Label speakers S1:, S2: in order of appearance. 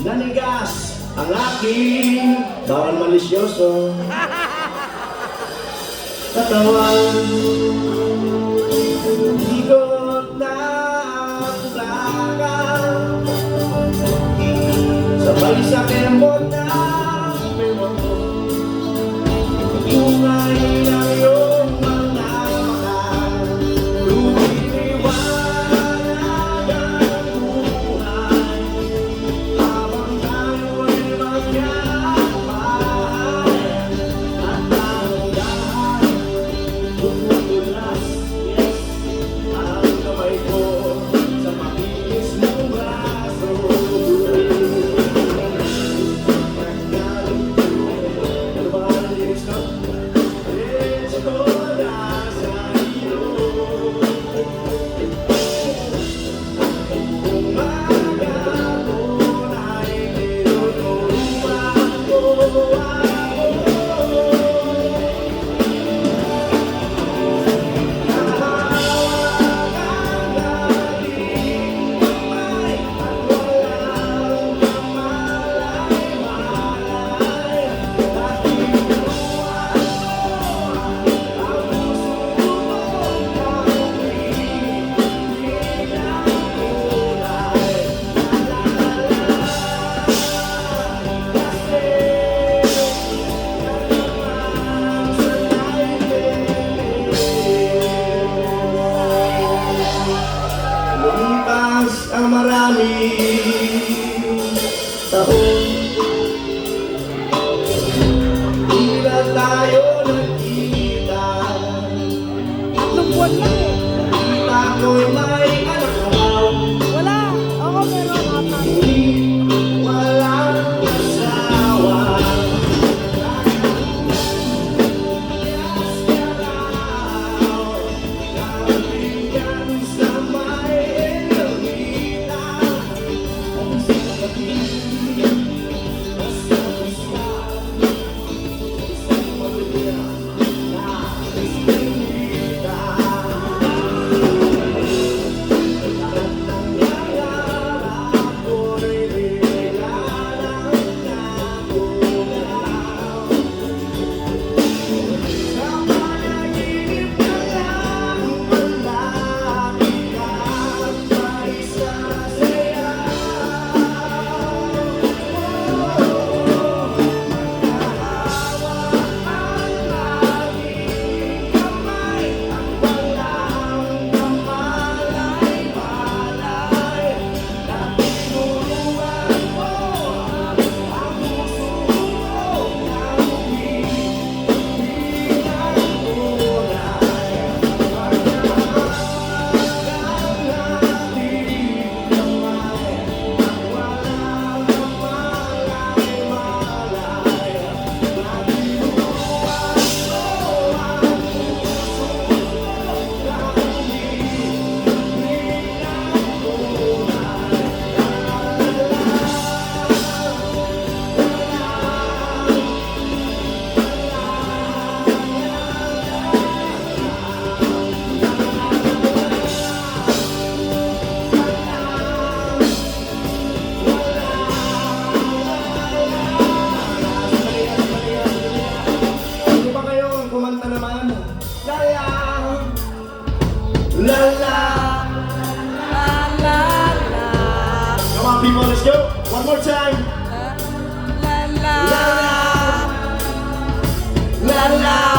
S1: nanigas ang aking bawal malisyoso katawan. Ikot na tulagan sabay sa kembot na piloto. Tungay ng iyong mga mata, lumiliwanag ang buhay habang tayo'y magkakapal. At dahan-dahan tumutulas, yes, ang kamay ko sa mabilis mong braso. Ano ba ang lyrics ko? It's cold as a hero. Umagapon ay tinutulungan ko ako. Lumipas ang maraming taon, di na tayo nagkita.
S2: 3 buwan lang eh.
S1: Kita ko'y may anak raw,
S2: Wala. Ako meron 4.
S1: ngunit walang asawa. Kaibigan sa may ermita, ang sarapin, basta isang pamilya na ispinita. Lahat ng nangyayari ako'y nilalang nagunaw. Sa panaginip na lang malaki at may sasaya. Magkahawa ang aking kamay at walang kamalay-malay na tinuruan mo ang puso ko na Pwede ba kayong kumanta naman? Lala, lala.
S2: La la la.
S1: Come on people, let's go. One more time.
S2: La la.
S1: Lala, lala.